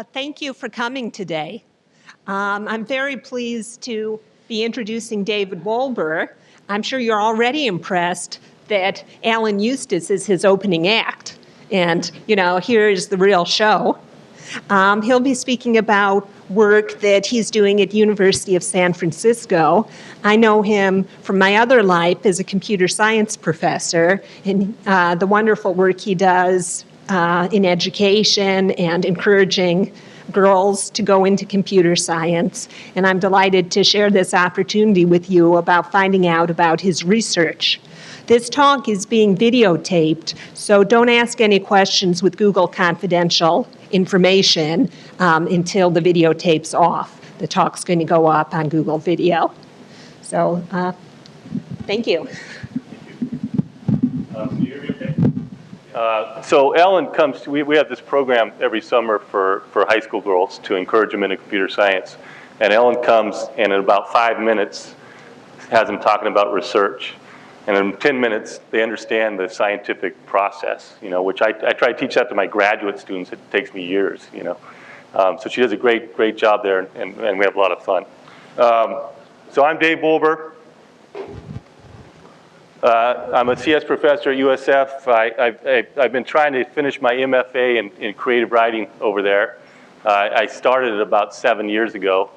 Thank you for coming today. I'm very pleased to be introducing David Wolber. I'm sure you're already impressed that Alan Eustace is his opening act. And, here's the real show. He'll be speaking about work that he's doing at University of San Francisco. I know him from my other life as a computer science professor, and the wonderful work he does in education and encouraging girls to go into computer science. And I'm delighted to share this opportunity with you about finding out about his research. This talk is being videotaped, so don't ask any questions with Google confidential information until the videotape's off. The talk's going to go up on Google Video. So, thank you. Can you hear me okay? So Ellen comes, we have this program every summer for high school girls to encourage them into computer science. And Ellen comes and in about 5 minutes has them talking about research. And in 10 minutes, they understand the scientific process, which I try to teach that to my graduate students. It takes me years, So she does a great job there, and we have a lot of fun. So I'm Dave Wolber. I'm a CS professor at USF. I've been trying to finish my MFA in creative writing over there. I started it about 7 years ago,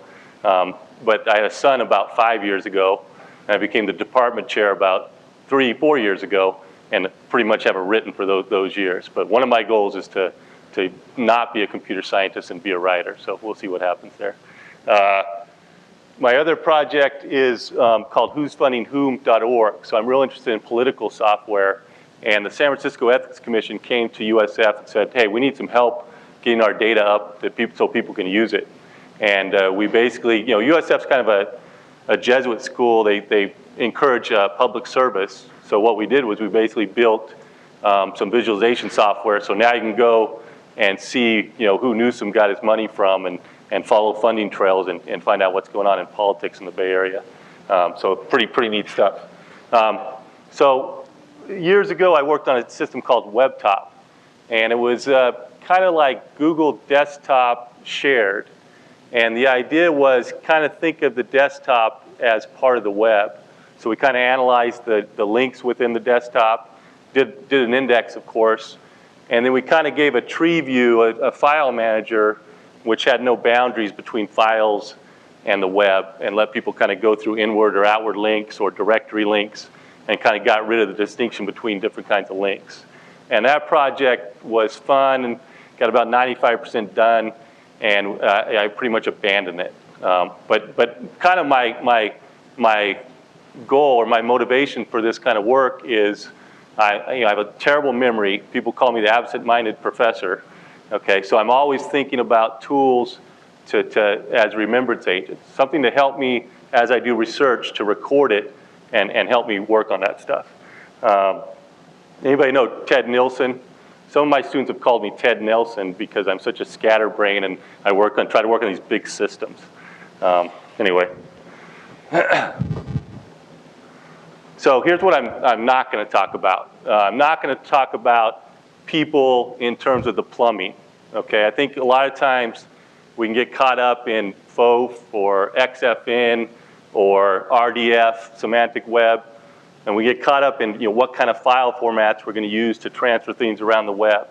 but I had a son about 5 years ago. And I became the department chair about 3-4 years ago, and pretty much haven't written for those years. But one of my goals is to not be a computer scientist and be a writer. So we'll see what happens there. My other project is called who'sfundingwhom.org. So I'm real interested in political software. And the San Francisco Ethics Commission came to USF and said, hey, we need some help getting our data up so people can use it. And we basically, USF's kind of a Jesuit school. They encourage public service. So what we did was we basically built some visualization software. So now you can go and see who Newsom got his money from and follow funding trails and find out what's going on in politics in the Bay Area. So pretty neat stuff. So years ago, I worked on a system called WebTop. And it was kind of like Google Desktop shared. And the idea was kind of think of the desktop as part of the web. So we kind of analyzed the links within the desktop, did an index, of course, and then we kind of gave a tree view, a file manager, which had no boundaries between files and the web, and let people kind of go through inward or outward links or directory links, and kind of got rid of the distinction between different kinds of links. And that project was fun and got about 95% done. And I pretty much abandoned it. But kind of my goal or my motivation for this kind of work is I have a terrible memory. People call me the absent-minded professor. Okay, so I'm always thinking about tools as remembrance agents, something to help me as I do research to record it and help me work on that stuff. Anybody know Ted Nilsson? Some of my students have called me Ted Nelson because I'm such a scatterbrain and I try to work on these big systems. Anyway. So here's what I'm not going to talk about. I'm not going to talk about people in terms of the plumbing. Okay, I think a lot of times we can get caught up in FOAF or XFN or RDF, Semantic Web. And we get caught up in what kind of file formats we're going to use to transfer things around the web.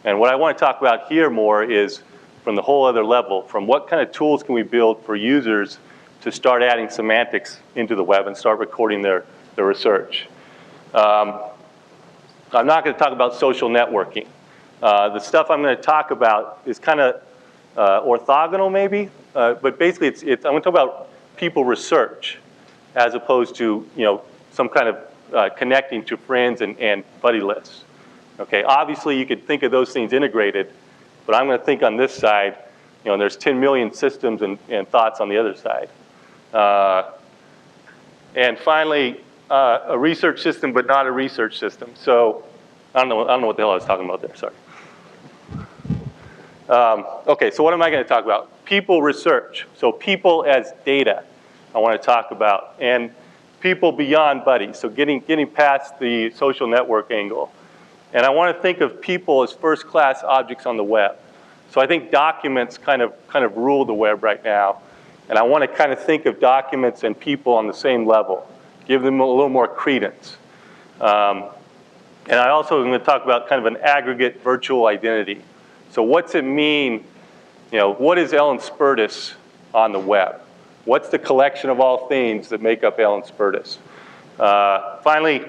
And what I want to talk about here more is from the whole other level, from what kind of tools can we build for users to start adding semantics into the web and start recording their research. I'm not going to talk about social networking. The stuff I'm going to talk about is kind of orthogonal maybe, but basically I'm going to talk about people research as opposed to some kind of connecting to friends and buddy lists. Okay, obviously you could think of those things integrated, but I'm going to think on this side, and there's 10 million systems and thoughts on the other side. And finally, a research system, but not a research system. So I don't know what the hell I was talking about there. Sorry. Okay, so what am I going to talk about? People research. So people as data, I want to talk about, and people beyond buddies. So getting past the social network angle. And I want to think of people as first-class objects on the web. So I think documents kind of rule the web right now. And I want to kind of think of documents and people on the same level, give them a little more credence. And I also am going to talk about kind of an aggregate virtual identity. So what's it mean, what is Ellen Spertus on the web? What's the collection of all things that make up Ellen Spertus? Finally,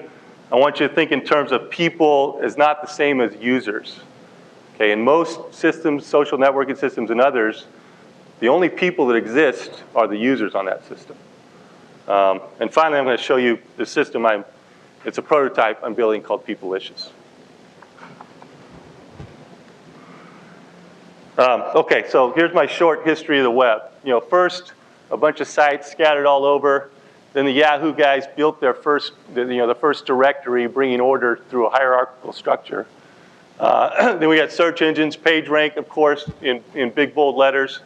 I want you to think in terms of people as not the same as users. Okay, in most systems, social networking systems and others, the only people that exist are the users on that system. And finally, I'm going to show you the system it's a prototype I'm building called Peoplicious. Okay, so here's my short history of the web. First, a bunch of sites scattered all over. Then the Yahoo guys built their first, the first directory, bringing order through a hierarchical structure. Then we got search engines, PageRank, of course, in big bold letters.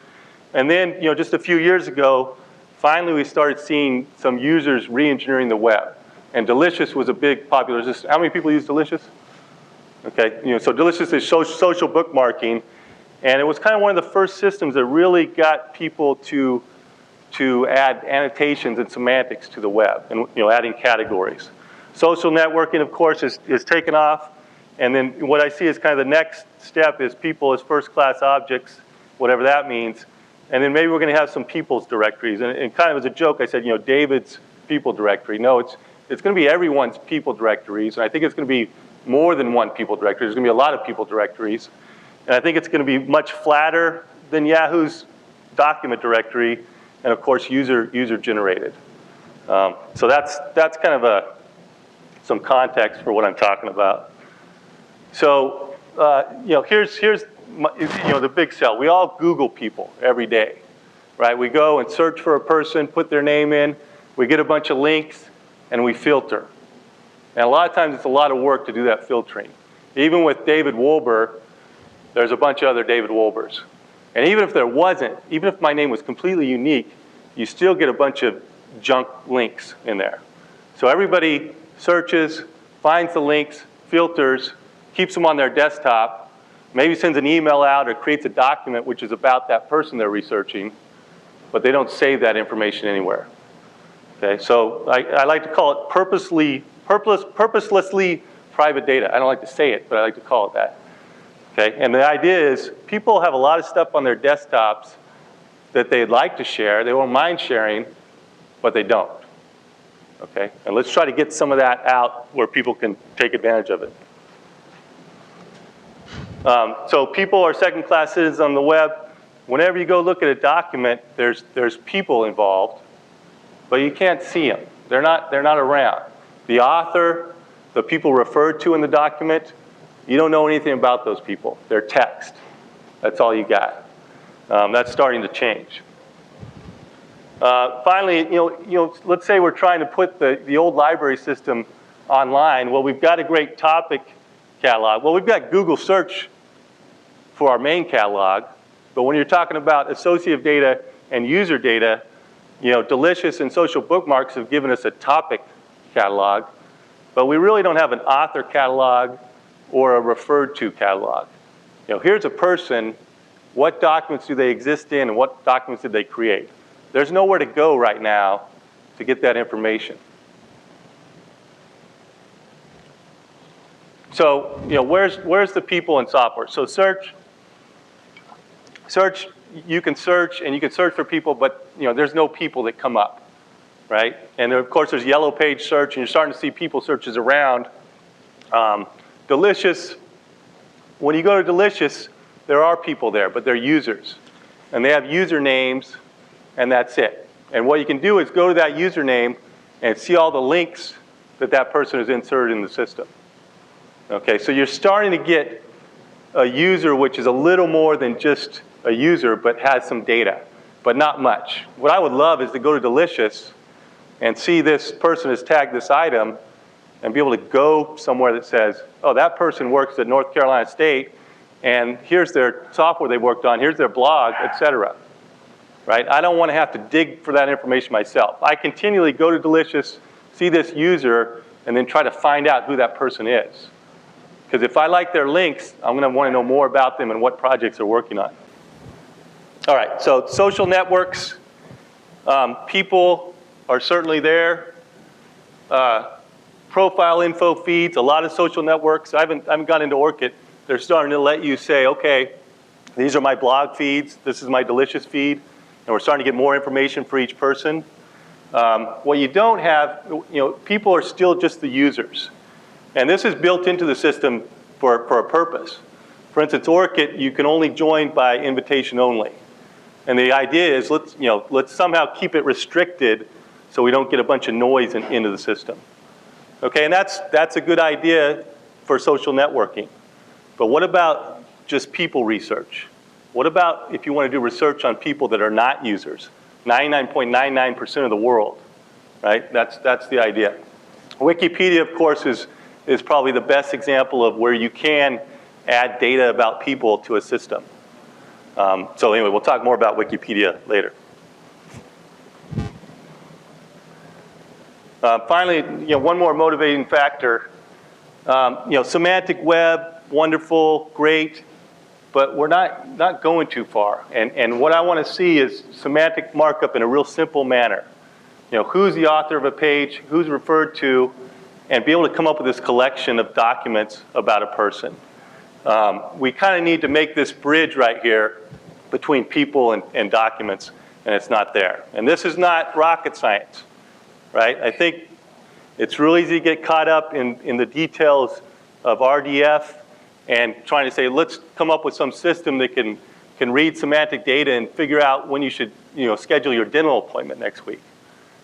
And then, just a few years ago, finally we started seeing some users re-engineering the web. And Delicious was a big popular system. How many people use Delicious? Okay, so Delicious is social bookmarking. And it was kind of one of the first systems that really got people to add annotations and semantics to the web, and adding categories. Social networking, of course, is taken off. And then what I see is kind of the next step is people as first-class objects, whatever that means. And then maybe we're going to have some people's directories. And kind of as a joke, I said, David's people directory. No, it's going to be everyone's people directories. And I think it's going to be more than one people directory. There's going to be a lot of people directories. And I think it's going to be much flatter than Yahoo's document directory. And of course, user generated. So that's kind of some context for what I'm talking about. So here's the big sell. We all Google people every day, right? We go and search for a person, put their name in, we get a bunch of links, and we filter. And a lot of times it's a lot of work to do that filtering. Even with David Wolber, there's a bunch of other David Wolbers. And even if there wasn't, even if my name was completely unique, you still get a bunch of junk links in there. So everybody searches, finds the links, filters, keeps them on their desktop, maybe sends an email out or creates a document which is about that person they're researching, but they don't save that information anywhere. Okay, so I like to call it purposelessly private data. I don't like to say it, but I like to call it that. Okay, and the idea is people have a lot of stuff on their desktops that they'd like to share, they won't mind sharing, but they don't. Okay, and let's try to get some of that out where people can take advantage of it. So people are second-class citizens on the web. Whenever you go look at a document, there's people involved, but you can't see them. They're not around. The author, the people referred to in the document, you don't know anything about those people. They're text. That's all you got. That's starting to change. Finally, let's say we're trying to put the old library system online. Well, we've got a great topic catalog. Well, we've got Google search for our main catalog, but when you're talking about associative data and user data, Delicious and social bookmarks have given us a topic catalog, but we really don't have an author catalog or a referred to catalog. Here's a person, what documents do they exist in and what documents did they create? There's nowhere to go right now to get that information. So, where's the people in software? So search, you can search and you can search for people, but there's no people that come up, right? And of course there's yellow page search, and you're starting to see people searches around. Delicious, when you go to Delicious, there are people there, but they're users. And they have usernames, and that's it. And what you can do is go to that username and see all the links that person has inserted in the system. Okay, so you're starting to get a user which is a little more than just a user, but has some data, but not much. What I would love is to go to Delicious and see this person has tagged this item and be able to go somewhere that says, oh, that person works at North Carolina State, and here's their software they worked on, here's their blog, et cetera. Right? I don't want to have to dig for that information myself. I continually go to Delicious, see this user, and then try to find out who that person is. Because if I like their links, I'm going to want to know more about them and what projects they're working on. All right, so social networks, people are certainly there. Profile info feeds, a lot of social networks. I haven't gone into Orchid. They're starting to let you say, okay, these are my blog feeds, this is my Delicious feed, and we're starting to get more information for each person. What you don't have, people are still just the users. And this is built into the system for a purpose. For instance, Orchid, you can only join by invitation only. And the idea is let's somehow keep it restricted so we don't get a bunch of noise into the system. Okay, and that's a good idea for social networking. But what about just people research? What about if you want to do research on people that are not users? 99.99% of the world, right? That's the idea. Wikipedia, of course, is probably the best example of where you can add data about people to a system. So anyway, we'll talk more about Wikipedia later. Finally, one more motivating factor. Semantic Web, wonderful, great, but we're not going too far. And what I want to see is semantic markup in a real simple manner. Who's the author of a page, who's referred to, and be able to come up with this collection of documents about a person. We kind of need to make this bridge right here between people and documents, and it's not there. And this is not rocket science, right? I think it's real easy to get caught up in the details of RDF and trying to say, let's come up with some system that can read semantic data and figure out when you should schedule your dental appointment next week,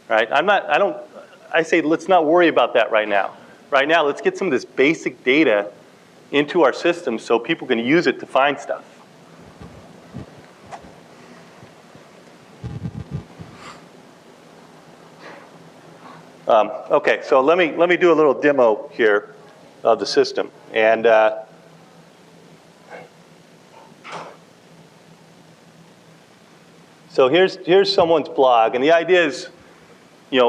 right? I say let's not worry about that right now. Right now, let's get some of this basic data into our system so people can use it to find stuff. Okay, so let me do a little demo here of the system. And so here's someone's blog, and the idea is,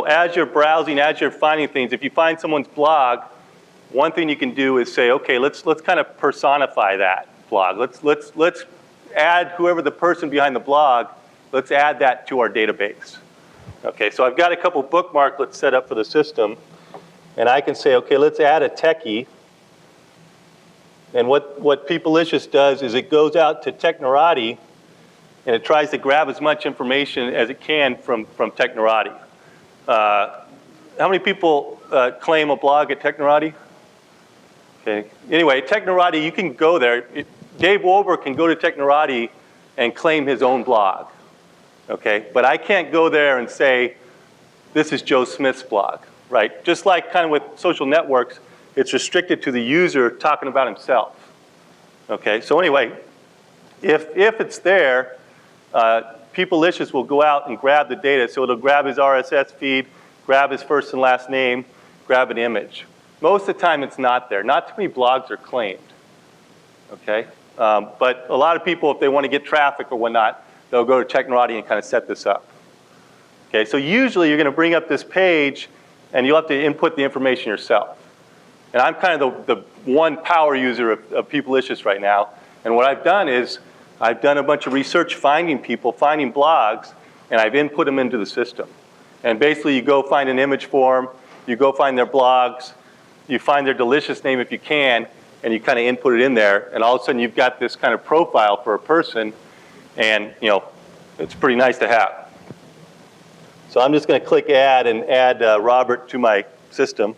as you're browsing, as you're finding things, if you find someone's blog, one thing you can do is say, okay, let's kind of personify that blog. Let's add whoever the person behind the blog. Let's add that to our database. Okay, so I've got a couple bookmarklets set up for the system, and I can say, okay, let's add a techie. And what Peoplicious does is it goes out to Technorati, and it tries to grab as much information as it can from Technorati. How many people claim a blog at Technorati? Okay. Anyway, Technorati, you can go there. Dave Wolber can go to Technorati and claim his own blog. Okay, but I can't go there and say, this is Joe Smith's blog, right? Just like kind of with social networks, it's restricted to the user talking about himself. Okay, so anyway, if it's there, Peoplicious will go out and grab the data. So it'll grab his RSS feed, grab his first and last name, grab an image. Most of the time it's not there. Not too many blogs are claimed. Okay, but a lot of people, if they want to get traffic or whatnot, they'll go to Technorati and kind of set this up. Okay, so usually you're going to bring up this page and you'll have to input the information yourself. And I'm kind of the one power user of Peoplicious right now. And what I've done is I've done a bunch of research finding people, finding blogs, and I've input them into the system. And basically you go find an image for them, you go find their blogs, you find their Delicious name if you can, and you kind of input it in there. And all of a sudden you've got this kind of profile for a person. And it's pretty nice to have. So I'm just going to click add and add Robert to my system.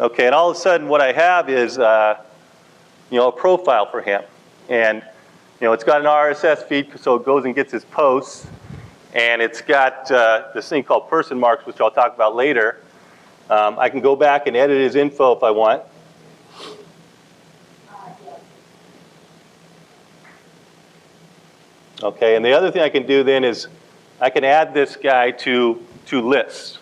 Okay, and all of a sudden what I have is a profile for him. And it's got an RSS feed, so it goes and gets his posts. And it's got this thing called personmarks, which I'll talk about later. I can go back and edit his info if I want. Okay, and the other thing I can do then is I can add this guy to lists.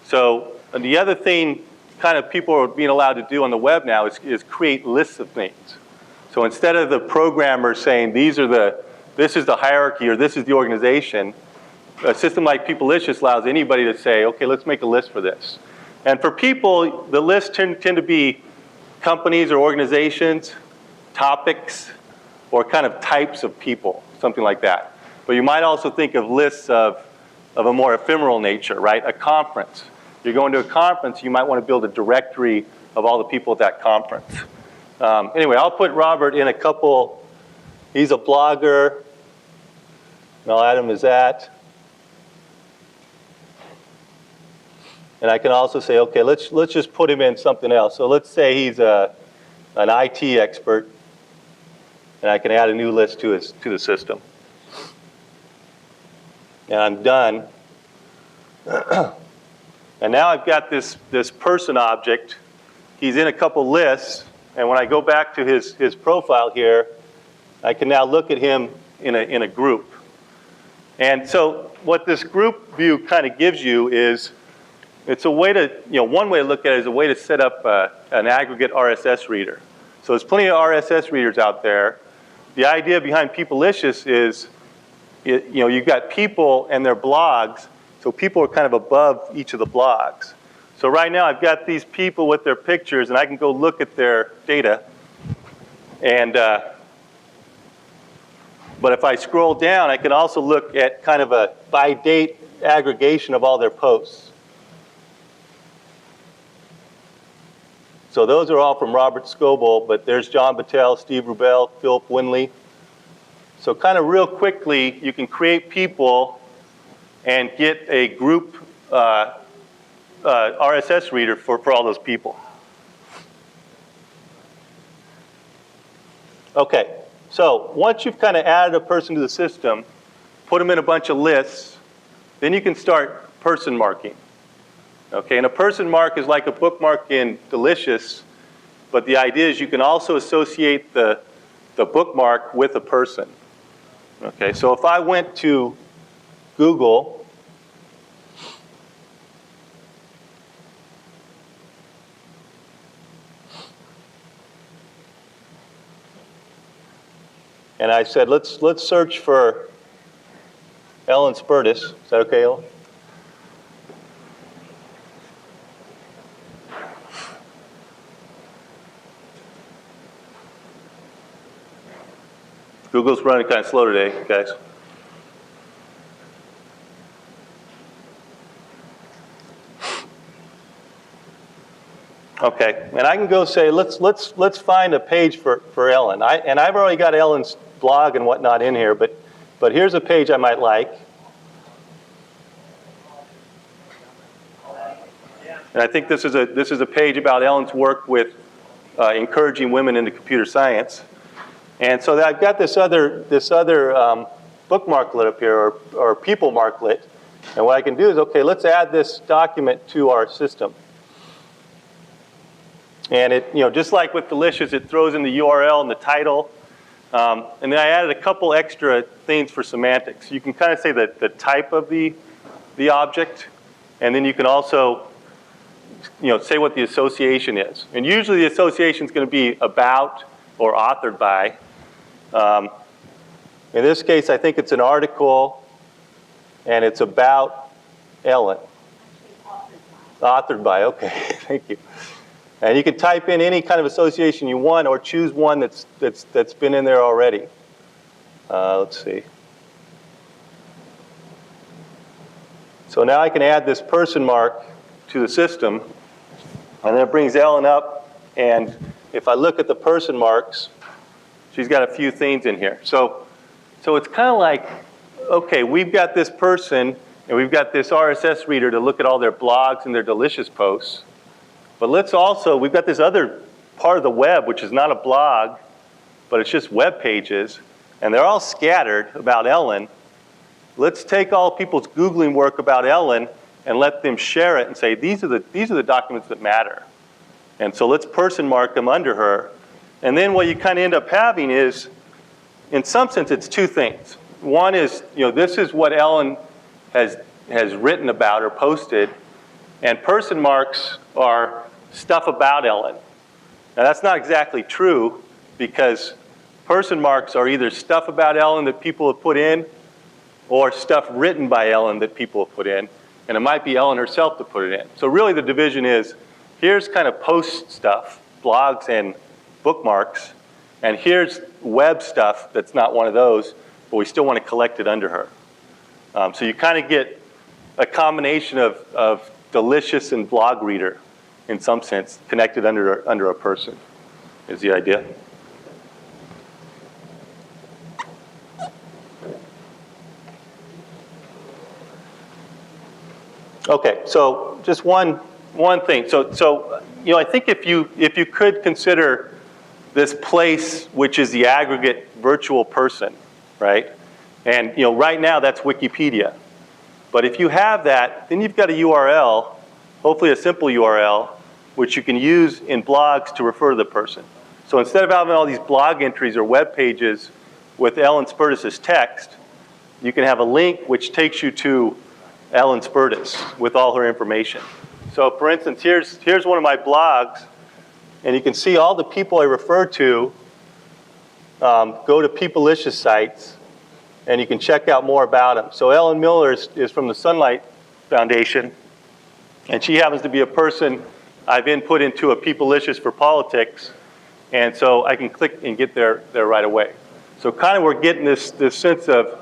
So the other thing kind of people are being allowed to do on the web now is create lists of things. So instead of the programmer saying this is the hierarchy or this is the organization, a system like Peoplicious allows anybody to say, okay, let's make a list for this. And for people, the lists tend to be companies or organizations, topics, or kind of types of people, something like that. But you might also think of lists of a more ephemeral nature, right? A conference. You're going to a conference, you might want to build a directory of all the people at that conference. Anyway, I'll put Robert in a couple. He's a blogger. And I'll add him as that. And I can also say, okay, let's just put him in something else. So let's say he's an IT expert, and I can add a new list to the system. And I'm done. And now I've got this person object. He's in a couple lists, and when I go back to his profile here, I can now look at him in a group. And so what this group view kind of gives you is, it's a way to, one way to look at it is a way to set up an aggregate RSS reader. So there's plenty of RSS readers out there. The idea behind Peoplicious is, you've got people and their blogs, so people are kind of above each of the blogs. So right now I've got these people with their pictures, and I can go look at their data. And but if I scroll down, I can also look at kind of a by date aggregation of all their posts. So those are all from Robert Scoble, but there's John Battelle, Steve Rubel, Philip Winley. So kind of real quickly, you can create people and get a group RSS reader for all those people. Okay, so once you've kind of added a person to the system, put them in a bunch of lists, then you can start person marking. Okay, and a person mark is like a bookmark in Delicious, but the idea is you can also associate the bookmark with a person. Okay, so if I went to Google, and I said, let's search for Ellen Spertus. Is that okay, Ellen? Google's running kind of slow today, guys. Okay, and I can go say, let's find a page for Ellen. And I've already got Ellen's blog and whatnot in here, but here's a page I might like. And I think this is a page about Ellen's work with encouraging women into computer science. And so I've got this other bookmarklet up here, or people marklet. And what I can do is, okay, let's add this document to our system. And it, just like with Delicious, it throws in the URL and the title. And then I added a couple extra things for semantics. You can kind of say the type of the object, and then you can also say what the association is. And usually the association is going to be about or authored by. In this case, I think it's an article, and it's about Ellen. Authored by, okay, thank you. And you can type in any kind of association you want, or choose one that's been in there already. Let's see. So now I can add this person mark to the system, and then it brings Ellen up, and if I look at the person marks, she's got a few things in here. So it's kind of like, okay, we've got this person, and we've got this RSS reader to look at all their blogs and their Delicious posts. But we've got this other part of the web, which is not a blog, but it's just web pages, and they're all scattered about Ellen. Let's take all people's Googling work about Ellen and let them share it and say, these are the documents that matter. And so let's person mark them under her. And then what you kind of end up having is, in some sense, it's two things. One is, this is what Ellen has written about or posted, and person marks are stuff about Ellen. Now that's not exactly true, because person marks are either stuff about Ellen that people have put in, or stuff written by Ellen that people have put in, and it might be Ellen herself that put it in. So really the division is, here's kind of post stuff, blogs and bookmarks. And here's web stuff that's not one of those, but we still want to collect it under her. So you kind of get a combination of Delicious and blog reader, in some sense, connected under a person, is the idea. Okay, so just one thing. So I think if you could consider this place, which is the aggregate virtual person, right? And right now that's Wikipedia. But if you have that, then you've got a URL, hopefully a simple URL, which you can use in blogs to refer to the person. So instead of having all these blog entries or web pages with Ellen Spertus's text, you can have a link which takes you to Ellen Spertus with all her information. So for instance, here's one of my blogs, and you can see all the people I refer to go to Peoplicious sites, and you can check out more about them. So Ellen Miller is from the Sunlight Foundation, and she happens to be a person I've input into a Peoplicious for politics, and so I can click and get there right away. So kind of we're getting this sense of,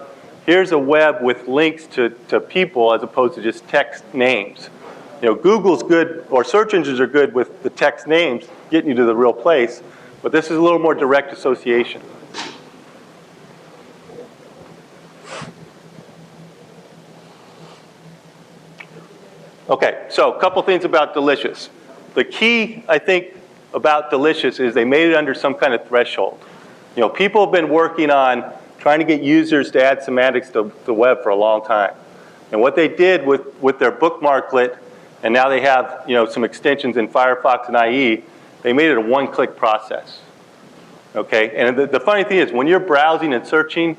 here's a web with links to people as opposed to just text names. Google's good, or search engines are good with the text names, getting you to the real place, but this is a little more direct association. Okay, so a couple things about Delicious. The key, I think, about Delicious is they made it under some kind of threshold. People have been working on trying to get users to add semantics to the web for a long time. And what they did with their bookmarklet, and now they have some extensions in Firefox and IE, they made it a one-click process. Okay, and the funny thing is, when you're browsing and searching,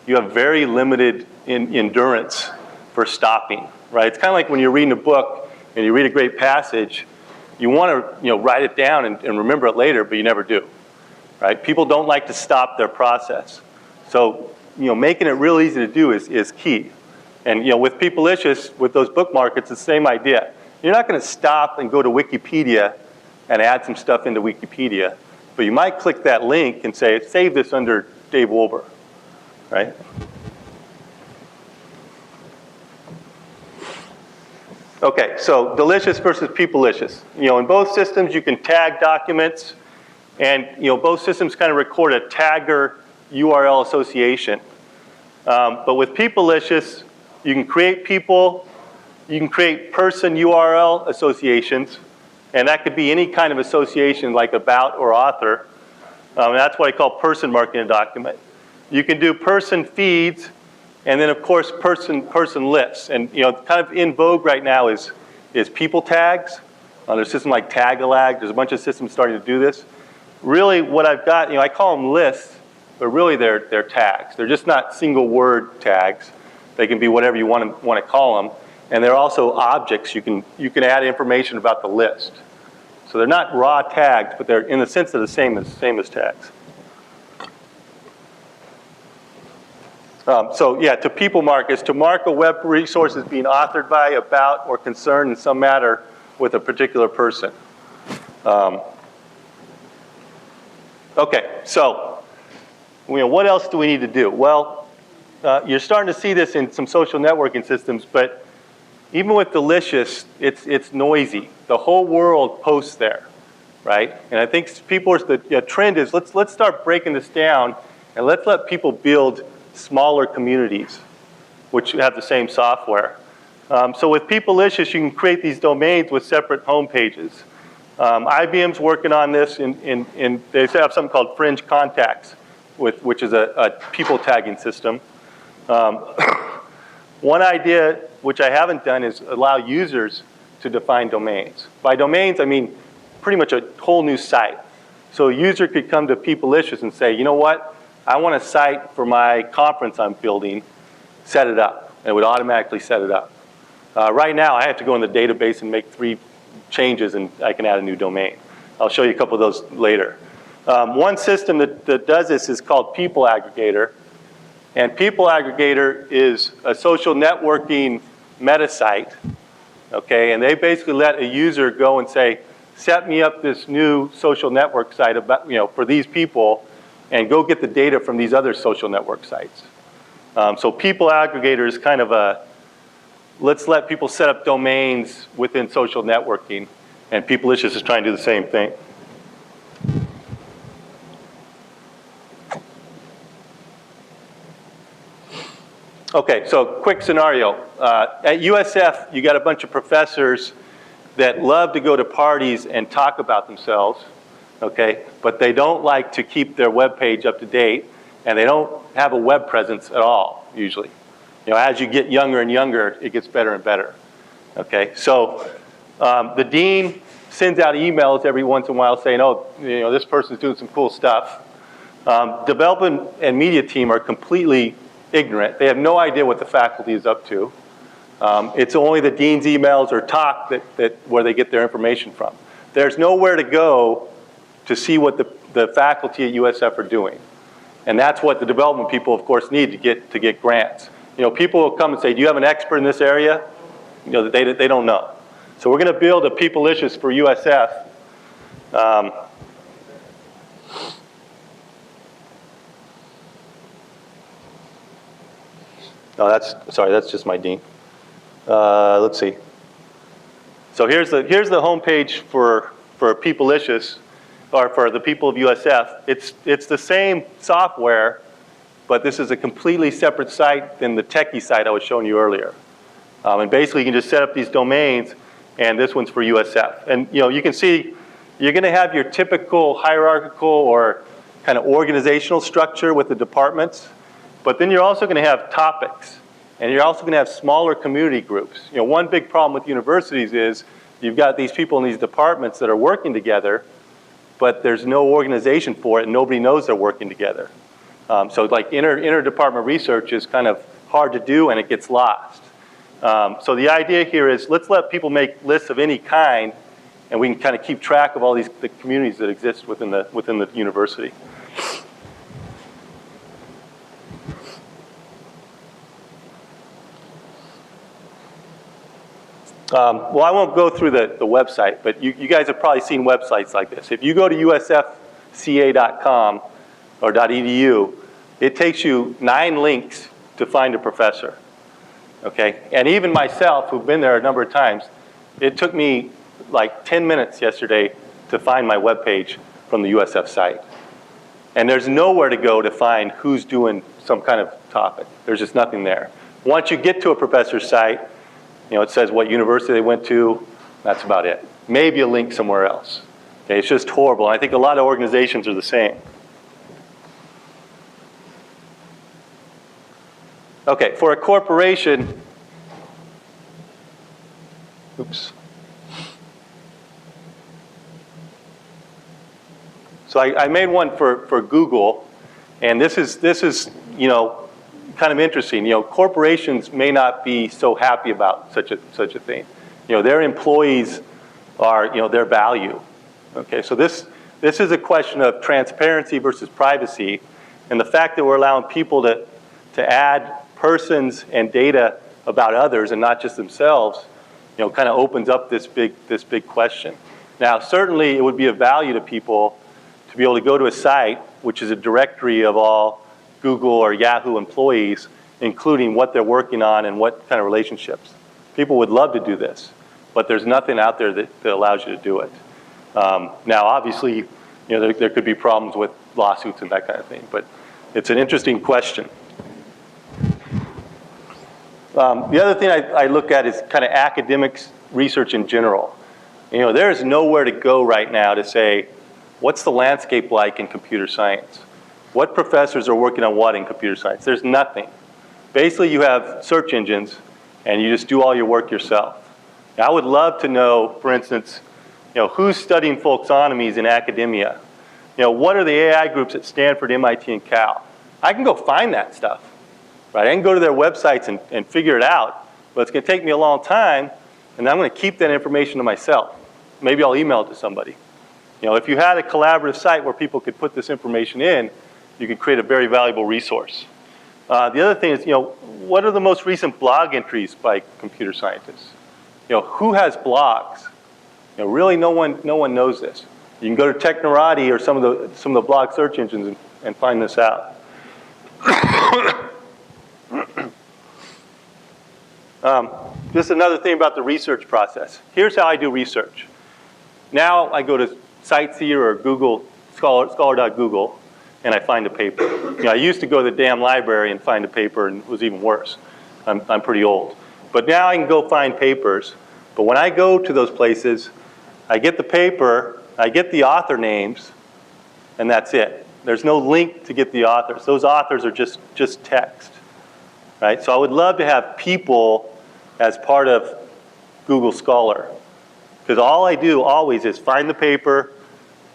you have very limited endurance for stopping, right? It's kind of like when you're reading a book and you read a great passage, you want to write it down and remember it later, but you never do, right? People don't like to stop their process. So making it real easy to do is key. And with Peoplicious, with those bookmarks, it's the same idea. You're not going to stop and go to Wikipedia and add some stuff into Wikipedia, but you might click that link and say, save this under Dave Wolber, right? Okay, so Delicious versus Peoplicious. In both systems, you can tag documents, and both systems kind of record a tagger URL association. But with Peoplicious, you can create people, you can create person URL associations, and that could be any kind of association like about or author. That's what I call person marking a document. You can do person feeds, and then of course person lists. And kind of in vogue right now is people tags. There's a system like Tagalag. There's a bunch of systems starting to do this. Really, what I've got, I call them lists, but really they're tags. They're just not single word tags. They can be whatever you want to call them, and they're also objects. You can add information about the list. So they're not raw tags, but they're in the sense they're the same as tags. So yeah, to people mark is to mark a web resource as being authored by, about, or concerned in some matter with a particular person. Okay, so what else do we need to do? Well, you're starting to see this in some social networking systems, but even with Delicious, it's noisy. The whole world posts there, right? And I think the trend is let's start breaking this down, and let's let people build smaller communities, which have the same software. So with Peoplicious, you can create these domains with separate home pages. IBM's working on this, they have something called Fringe Contacts, which is a people tagging system. One idea, which I haven't done, is allow users to define domains. By domains, I mean pretty much a whole new site. So a user could come to Peoplicious and say, you know what? I want a site for my conference I'm building, set it up. And it would automatically set it up. Right now, I have to go in the database and make 3 changes, and I can add a new domain. I'll show you a couple of those later. One system that does this is called People Aggregator. And People Aggregator is a social networking meta site. Okay, and they basically let a user go and say, set me up this new social network site about, for these people, and go get the data from these other social network sites. So People Aggregator is kind of a, let's let people set up domains within social networking, and Peoplicious is trying to do the same thing. Okay, so quick scenario. At USF, you got a bunch of professors that love to go to parties and talk about themselves, okay? But they don't like to keep their web page up to date, and they don't have a web presence at all, usually. As you get younger and younger, it gets better and better, okay? So the dean sends out emails every once in a while saying, oh, this person's doing some cool stuff. Development and media team are completely ignorant. They have no idea what the faculty is up to. It's only the dean's emails or talk where they get their information from. There's nowhere to go to see what the faculty at USF are doing. And that's what the development people, of course, need to get grants. People will come and say, do you have an expert in this area? They don't know. So we're going to build a Peoplicious for USF. No, that's just my dean. Let's see. So here's the homepage for Peoplicious, or for the people of USF. It's the same software, but this is a completely separate site than the techie site I was showing you earlier. And basically, you can just set up these domains, and this one's for USF. And you can see you're going to have your typical hierarchical or kind of organizational structure with the departments. But then you're also going to have topics, and you're also going to have smaller community groups. One big problem with universities is you've got these people in these departments that are working together, but there's no organization for it, and nobody knows they're working together. So like interdepartment research is kind of hard to do, and it gets lost. So the idea here is let's let people make lists of any kind, and we can kind of keep track of all the communities that exist within the university. Well, I won't go through the website, but you guys have probably seen websites like this. If you go to usfca.com or .edu, it takes you 9 links to find a professor, okay? And even myself, who've been there a number of times, it took me like 10 minutes yesterday to find my web page from the USF site. And there's nowhere to go to find who's doing some kind of topic. There's just nothing there. Once you get to a professor's site, it says what university they went to. That's about it. Maybe a link somewhere else. Okay, it's just horrible. And I think a lot of organizations are the same. Okay, for a corporation, oops. So I made one for Google, and this is kind of interesting. Corporations may not be so happy about such a thing. Their employees are, their value. Okay, so this is a question of transparency versus privacy, and the fact that we're allowing people to add persons and data about others and not just themselves, kind of opens up this big question. Now, certainly it would be of value to people to be able to go to a site which is a directory of all Google or Yahoo employees, including what they're working on and what kind of relationships. People would love to do this, but there's nothing out there that allows you to do it. Now, obviously, there could be problems with lawsuits and that kind of thing, but it's an interesting question. The other thing I look at is kind of academics research in general. There is nowhere to go right now to say, what's the landscape like in computer science? What professors are working on what in computer science? There's nothing. Basically, you have search engines, and you just do all your work yourself. Now, I would love to know, for instance, who's studying folksonomies in academia? What are the AI groups at Stanford, MIT, and Cal? I can go find that stuff, right? I can go to their websites and figure it out, but it's going to take me a long time, and I'm going to keep that information to myself. Maybe I'll email it to somebody. If you had a collaborative site where people could put this information in, you could create a very valuable resource. The other thing is, what are the most recent blog entries by computer scientists? Who has blogs? Really, no one knows this. You can go to Technorati or some of the blog search engines and find this out. Just another thing about the research process. Here's how I do research. Now I go to CiteSeer or Google, scholar.google, and I find a paper. I used to go to the damn library and find a paper, and it was even worse. I'm pretty old. But now I can go find papers. But when I go to those places, I get the paper, I get the author names, and that's it. There's no link to get the authors. Those authors are just text, right? So I would love to have people as part of Google Scholar, because all I do always is find the paper,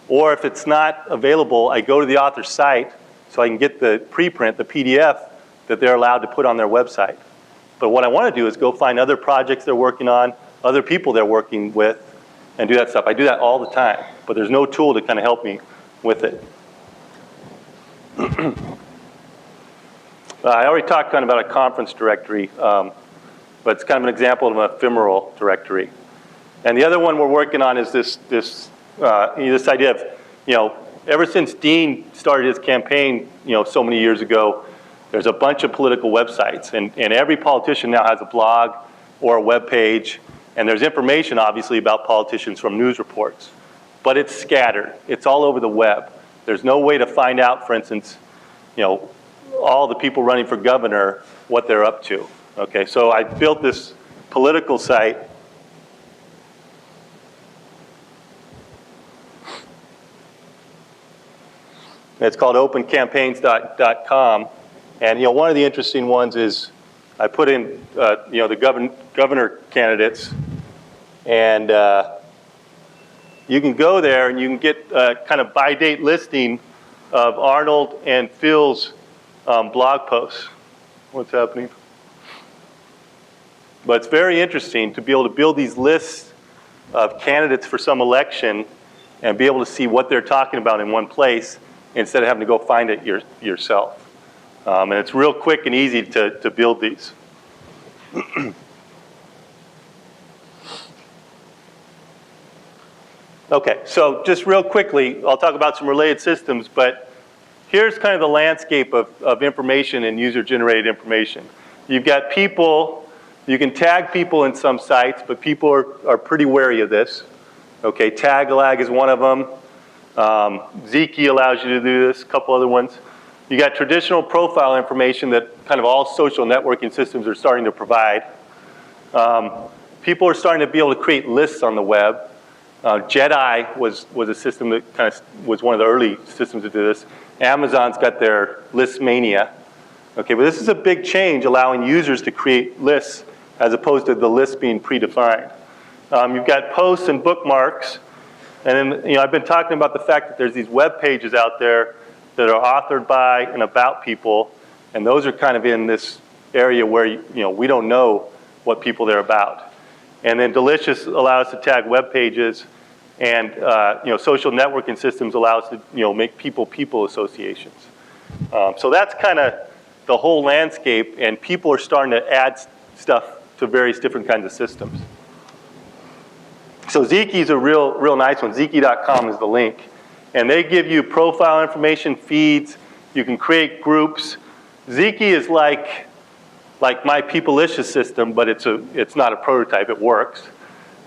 or if it's not available, I go to the author's site so I can get the preprint, the PDF, that they're allowed to put on their website. But what I want to do is go find other projects they're working on, other people they're working with, and do that stuff. I do that all the time, but there's no tool to kind of help me with it. I already talked kind of about a conference directory, but it's kind of an example of an ephemeral directory. And the other one we're working on is this idea of, ever since Dean started his campaign, so many years ago, there's a bunch of political websites, and every politician now has a blog or a web page, and there's information, obviously, about politicians from news reports. But it's scattered. It's all over the web. There's no way to find out, for instance, all the people running for governor, what they're up to. Okay, so I built this political site. It's called opencampaigns.com. And one of the interesting ones is I put in the governor candidates, and you can go there and you can get kind of by date listing of Arnold and Phil's blog posts. What's happening? But it's very interesting to be able to build these lists of candidates for some election and be able to see what they're talking about in one place instead of having to go find it yourself. And it's real quick and easy to build these. Okay, so just real quickly, I'll talk about some related systems, but here's kind of the landscape of information and user-generated information. You've got people, you can tag people in some sites, but people are pretty wary of this. Okay, tag-lag is one of them. Ziqi allows you to do this, a couple other ones. You got traditional profile information that kind of all social networking systems are starting to provide. People are starting to be able to create lists on the web. JEDI was a system that kind of was one of the early systems to do this. Amazon's got their list mania. Okay, but this is a big change, allowing users to create lists as opposed to the list being predefined. You've got posts and bookmarks. And then, I've been talking about the fact that there's these web pages out there that are authored by and about people, and those are kind of in this area where we don't know what people they're about. And then Delicious allows us to tag web pages, and social networking systems allow us to make people associations. So that's kind of the whole landscape, and people are starting to add stuff to various different kinds of systems. So Ziqi is a real nice one. Ziqi.com is the link. And they give you profile information, feeds. You can create groups. Ziqi is like my Peoplicious system, but it's not a prototype. It works.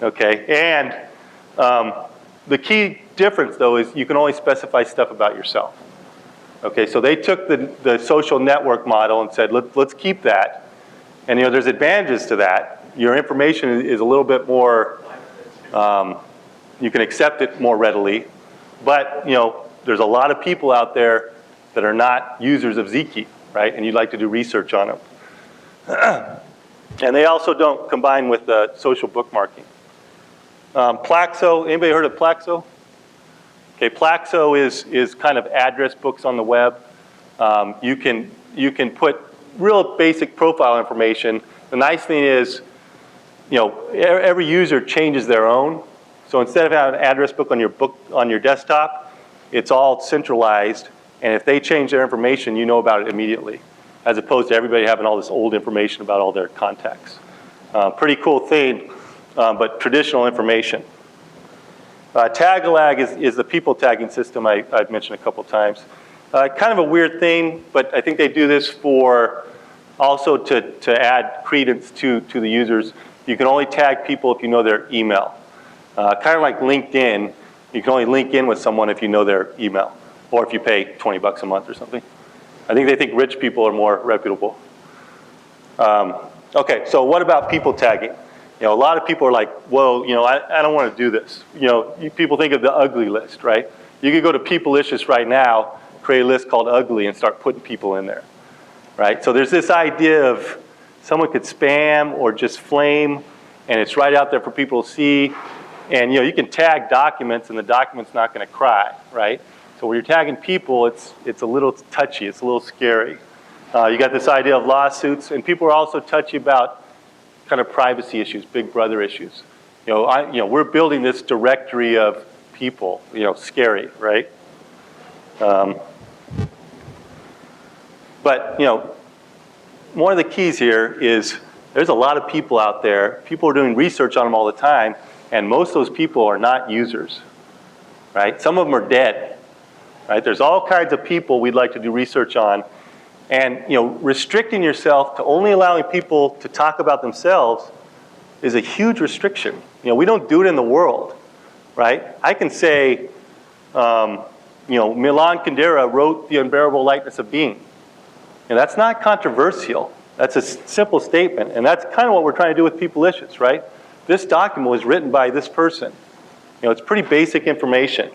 Okay. And the key difference, though, is you can only specify stuff about yourself. Okay. So they took the social network model and said, let's keep that. And there's advantages to that. Your information is a little bit more. You can accept it more readily. But, there's a lot of people out there that are not users of Ziqi, right? And you'd like to do research on them. And they also don't combine with social bookmarking. Plaxo, anybody heard of Plaxo? Okay, Plaxo is kind of address books on the web. You can put real basic profile information. The nice thing is, every user changes their own. So instead of having an address book on your desktop, it's all centralized. And if they change their information, you know about it immediately, as opposed to everybody having all this old information about all their contacts. Pretty cool thing, but traditional information. Tag-a-lag is the people tagging system I've mentioned a couple times. Kind of a weird thing, but I think they do this for also to add credence to the users. You can only tag people if you know their email. Kind of like LinkedIn, you can only link in with someone if you know their email, or if you pay 20 bucks a month or something. I think they think rich people are more reputable. Okay, so what about people tagging? You know, a lot of people are like, whoa, you know, I don't want to do this. You know, people think of the ugly list, right? You could go to Peoplicious right now, create a list called ugly, and start putting people in there, right? So there's this idea of someone could spam or just flame, and it's right out there for people to see. And, you know, you can tag documents, and the document's not going to cry, right? So when you're tagging people, it's a little touchy. It's a little scary. You got this idea of lawsuits, and people are also touchy about kind of privacy issues, big brother issues. You know, we're building this directory of people. You know, scary, right? But you know, one of the keys here is there's a lot of people out there. People are doing research on them all the time, and most of those people are not users, right? Some of them are dead, right? There's all kinds of people we'd like to do research on. And you know, restricting yourself to only allowing people to talk about themselves is a huge restriction. You know, we don't do it in the world, right? I can say, you know, Milan Kundera wrote The Unbearable Lightness of Being. And that's not controversial. That's a simple statement. And that's kind of what we're trying to do with Peoplicious, right? This document was written by this person. You know, it's pretty basic information.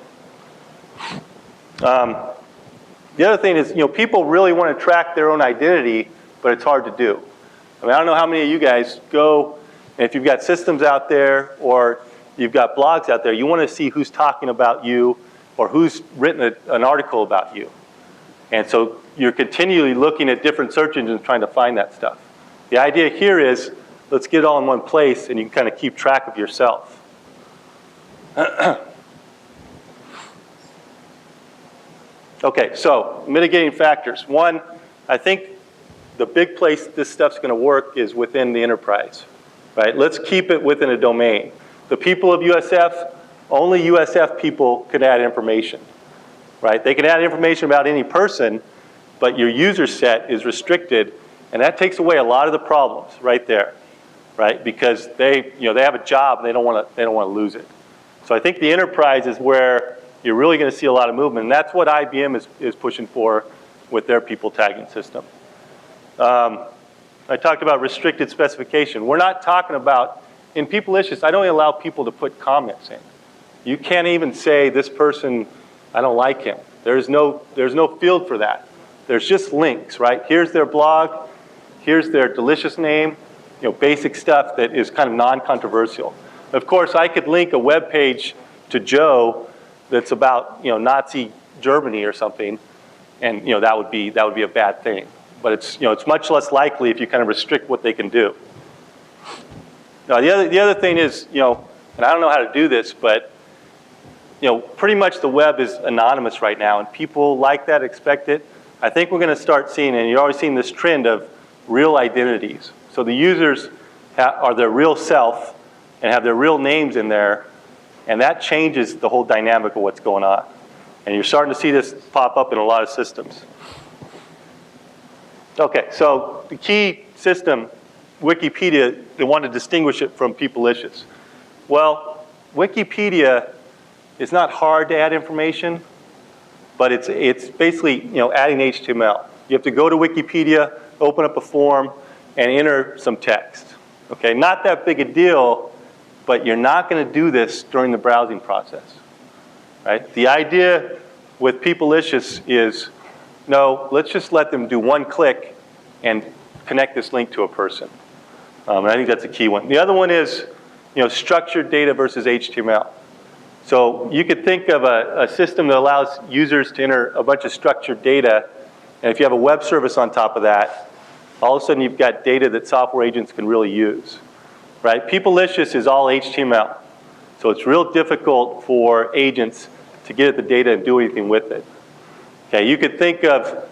The other thing is, you know, people really want to track their own identity, but it's hard to do. I mean, I don't know how many of you guys go, and if you've got systems out there or you've got blogs out there, you want to see who's talking about you or who's written an article about you. And so you're continually looking at different search engines trying to find that stuff. The idea here is, let's get it all in one place and you can kind of keep track of yourself. Okay, so mitigating factors. One, I think the big place this stuff's going to work is within the enterprise, right? Let's keep it within a domain. The people of USF, only USF people can add information, right? They can add information about any person, but your user set is restricted, and that takes away a lot of the problems right there, right? Because they have a job and they don't want to lose it. So I think the enterprise is where you're really going to see a lot of movement, and that's what IBM is pushing for with their people tagging system. I talked about restricted specification. We're not talking about, in Peoplicious, I don't allow people to put comments in. You can't even say, this person, I don't like him. There's no field for that. There's just links, right? Here's their blog, here's their delicious name, you know, basic stuff that is kind of non-controversial. Of course, I could link a web page to Joe that's about, you know, Nazi Germany or something, and you know, that would be a bad thing. But it's, you know, it's much less likely if you kind of restrict what they can do. Now the other thing is, you know, and I don't know how to do this, but you know, pretty much the web is anonymous right now, and people like that, expect it. I think we're going to start seeing, and you're already seeing this trend of real identities. So the users are their real self and have their real names in there, and that changes the whole dynamic of what's going on. And you're starting to see this pop up in a lot of systems. Okay, so the key system, Wikipedia, they want to distinguish it from Peoplicious. Well, Wikipedia is not hard to add information, but it's basically, you know, adding HTML. You have to go to Wikipedia, open up a form, and enter some text. Okay, not that big a deal, but you're not going to do this during the browsing process, right? The idea with Peoplicious is, no, let's just let them do one click and connect this link to a person. And I think that's a key one. The other one is, you know, structured data versus HTML. So you could think of a system that allows users to enter a bunch of structured data, and if you have a web service on top of that, all of a sudden you've got data that software agents can really use, right? Peoplicious is all HTML, so it's real difficult for agents to get at the data and do anything with it. Okay, you could think of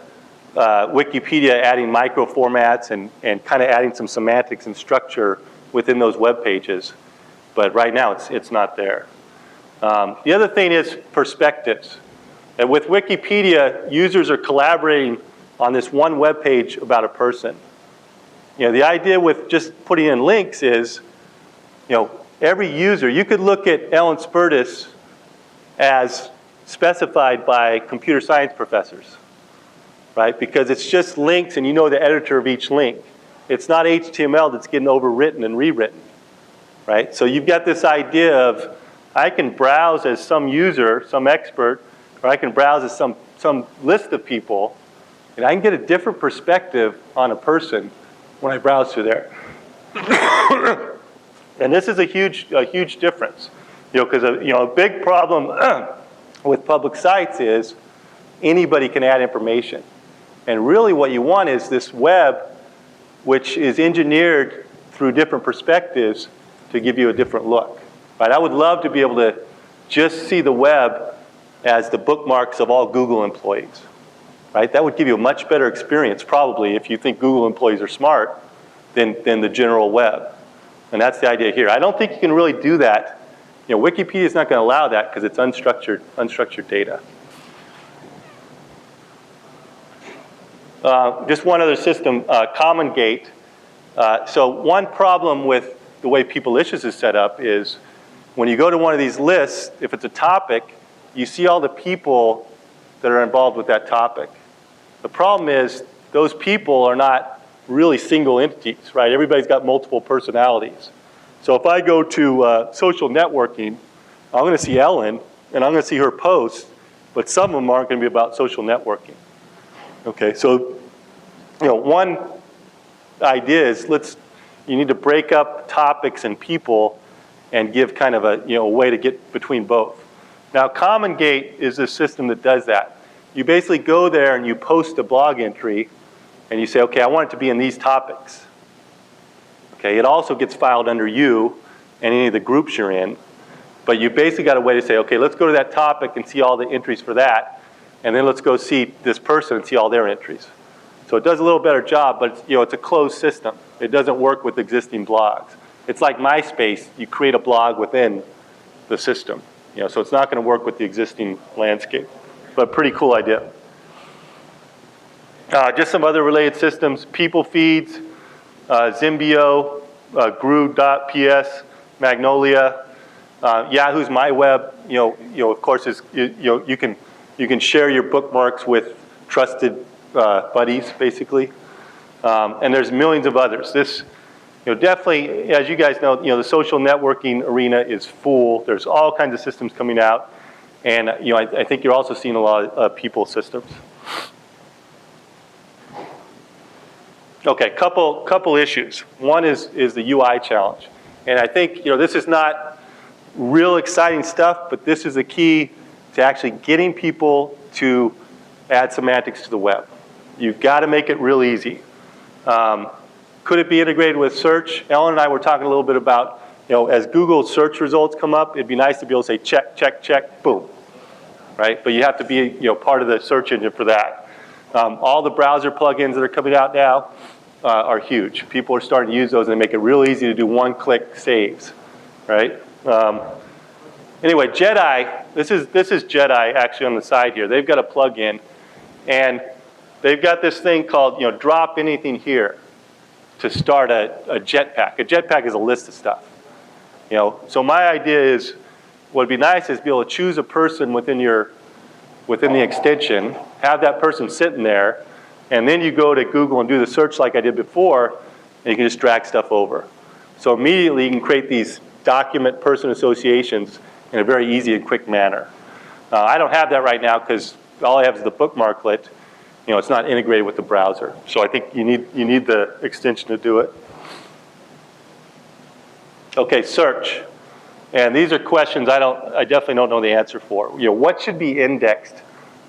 Wikipedia adding micro formats and kind of adding some semantics and structure within those web pages, but right now it's not there. The other thing is perspectives. And with Wikipedia, users are collaborating on this one web page about a person. The idea with just putting in links is, every user, you could look at Ellen Spertus as specified by computer science professors, right? Because it's just links and you know the editor of each link. It's not HTML that's getting overwritten and rewritten, right? So you've got this idea of, I can browse as some user, some expert, or I can browse as some list of people, and I can get a different perspective on a person when I browse through there. And this is a huge difference, because a big problem with public sites is anybody can add information. And really what you want is this web which is engineered through different perspectives to give you a different look. Right? I would love to be able to just see the web as the bookmarks of all Google employees. Right? That would give you a much better experience, probably, if you think Google employees are smart, than the general web. And that's the idea here. I don't think you can really do that. Wikipedia is not going to allow that because it's unstructured data. Just one other system, Common Gate. So one problem with the way Peoplicious is set up is when you go to one of these lists, if it's a topic, you see all the people that are involved with that topic. The problem is those people are not really single entities, right? Everybody's got multiple personalities. So if I go to social networking, I'm going to see Ellen, and I'm going to see her posts, but some of them aren't going to be about social networking. Okay, so one idea is you need to break up topics and people and give kind of a way to get between both. Now, Common Gate is a system that does that. You basically go there and you post a blog entry, and you say, okay, I want it to be in these topics. Okay, it also gets filed under you and any of the groups you're in, but you basically got a way to say, okay, let's go to that topic and see all the entries for that, and then let's go see this person and see all their entries. So it does a little better job, but it's a closed system. It doesn't work with existing blogs. It's like MySpace. You create a blog within the system. So it's not going to work with the existing landscape, but pretty cool idea. Just some other related systems, People Feeds, Zimbio, Gru.ps, Magnolia, Yahoo's MyWeb, of course, is, you can share your bookmarks with trusted buddies, basically. And there's millions of others. This, definitely, as you guys know, the social networking arena is full. There's all kinds of systems coming out. And, I think you're also seeing a lot of people systems. Okay, couple issues. One is the UI challenge. And I think, this is not real exciting stuff, but this is the key to actually getting people to add semantics to the web. You've got to make it real easy. Could it be integrated with search? Ellen and I were talking a little bit about, as Google search results come up, it'd be nice to be able to say check, check, check, boom, right? But you have to be, part of the search engine for that. All the browser plugins that are coming out now are huge. People are starting to use those, and they make it real easy to do one-click saves, right? Anyway, Jedi. This is Jedi actually on the side here. They've got a plugin, and they've got this thing called drop anything here to start a jetpack. A jetpack is a list of stuff. So my idea is, what would be nice is be able to choose a person within the extension, have that person sitting there, and then you go to Google and do the search like I did before, and you can just drag stuff over. So immediately you can create these document person associations in a very easy and quick manner. I don't have that right now because all I have is the bookmarklet. It's not integrated with the browser. So I think you need the extension to do it. Okay, search. And these are questions I definitely don't know the answer for. What should be indexed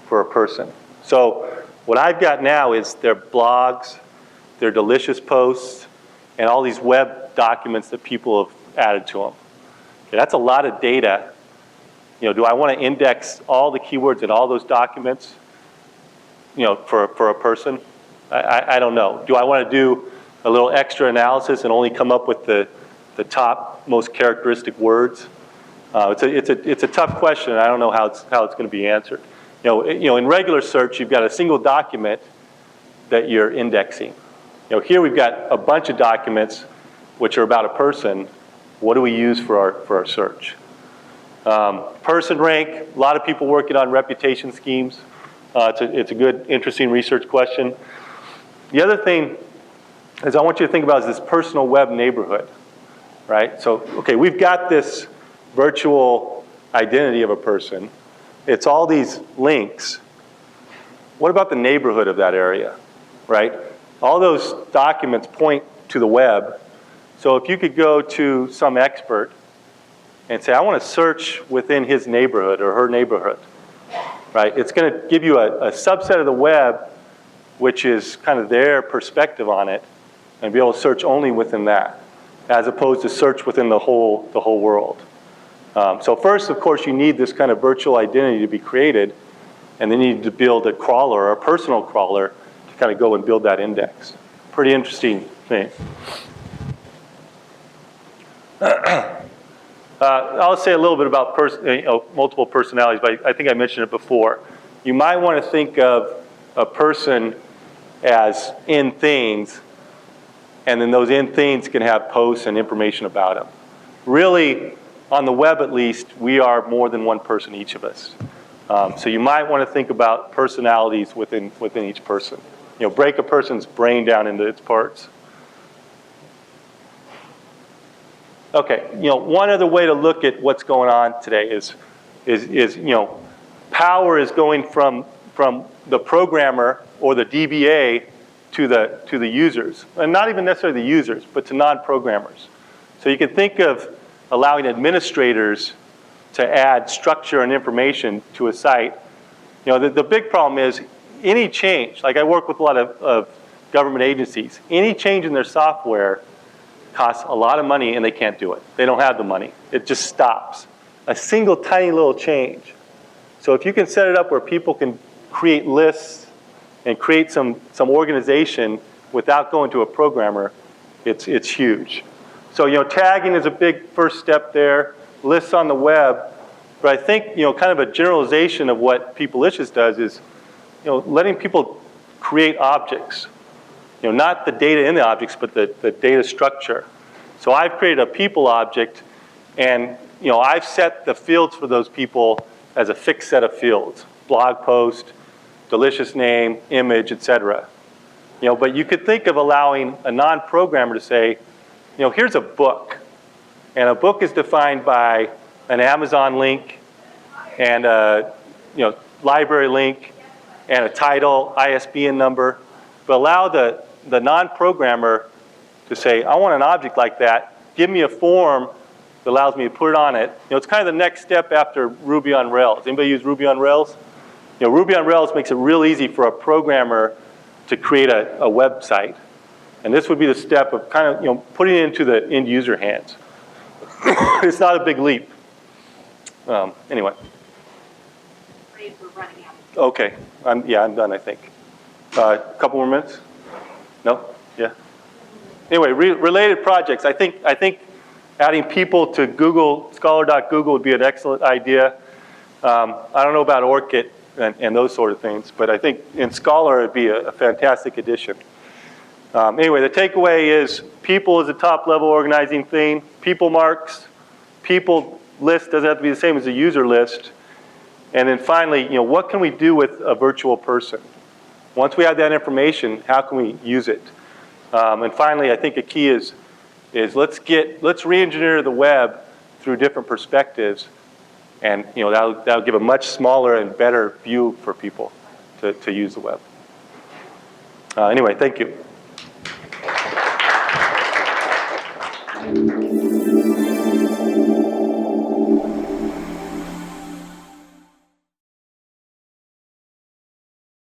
for a person? So what I've got now is their blogs, their delicious posts, and all these web documents that people have added to them. Okay, that's a lot of data. Do I want to index all the keywords in all those documents, for a person? I don't know. Do I want to do a little extra analysis and only come up with the top most characteristic words? It's a tough question, and I don't know how it's going to be answered. In regular search, you've got a single document that you're indexing. Here we've got a bunch of documents which are about a person. What do we use for our search? Person rank, a lot of people working on reputation schemes. It's a good, interesting research question. The other thing is I want you to think about is this personal web neighborhood, right? So, okay, we've got this virtual identity of a person. It's all these links. What about the neighborhood of that area, right? All those documents point to the web. So if you could go to some expert and say, I want to search within his neighborhood or her neighborhood, right? It's going to give you a subset of the web, which is kind of their perspective on it, and be able to search only within that, as opposed to search within the whole world. So first, of course, you need this kind of virtual identity to be created, and then you need to build a crawler, or a personal crawler, to kind of go and build that index. Pretty interesting thing. I'll say a little bit about multiple personalities, but I think I mentioned it before. You might want to think of a person as in things, and then those in things can have posts and information about them. Really, on the web at least, we are more than one person, each of us. So you might want to think about personalities within each person. Break a person's brain down into its parts. Okay, one other way to look at what's going on today is power is going from the programmer or the DBA to the users, and not even necessarily the users, but to non-programmers. So you can think of allowing administrators to add structure and information to a site. The big problem is any change. Like I work with a lot of government agencies. Any change in their software costs a lot of money, and they can't do it. They don't have the money. It just stops. A single tiny little change. So if you can set it up where people can create lists and create some organization without going to a programmer, it's huge. So tagging is a big first step there. Lists on the web. But I think kind of a generalization of what Peoplicious does is letting people create objects. Not the data in the objects, but the data structure. So I've created a people object, and I've set the fields for those people as a fixed set of fields: blog post, delicious name, image, etc. But you could think of allowing a non-programmer to say, here's a book, and a book is defined by an Amazon link, and a library link, and a title, ISBN number. But allow the non-programmer to say, I want an object like that. Give me a form that allows me to put it on it. It's kind of the next step after Ruby on Rails. Anybody use Ruby on Rails? Ruby on Rails makes it real easy for a programmer to create a website. And this would be the step of kind of putting it into the end user hands. It's not a big leap. Anyway. We're running out. Okay. I'm done, I think. A couple more minutes? No? Yeah. Anyway, related projects. I think adding people to Google, scholar.google would be an excellent idea. I don't know about ORCID and those sort of things, but I think in Scholar it'd be a fantastic addition. Anyway, the takeaway is people is a top level organizing thing. People marks, people list doesn't have to be the same as a user list. And then finally, what can we do with a virtual person? Once we have that information, how can we use it? And finally, I think a key is let's re-engineer the web through different perspectives, and that'll give a much smaller and better view for people to use the web. Anyway, thank you.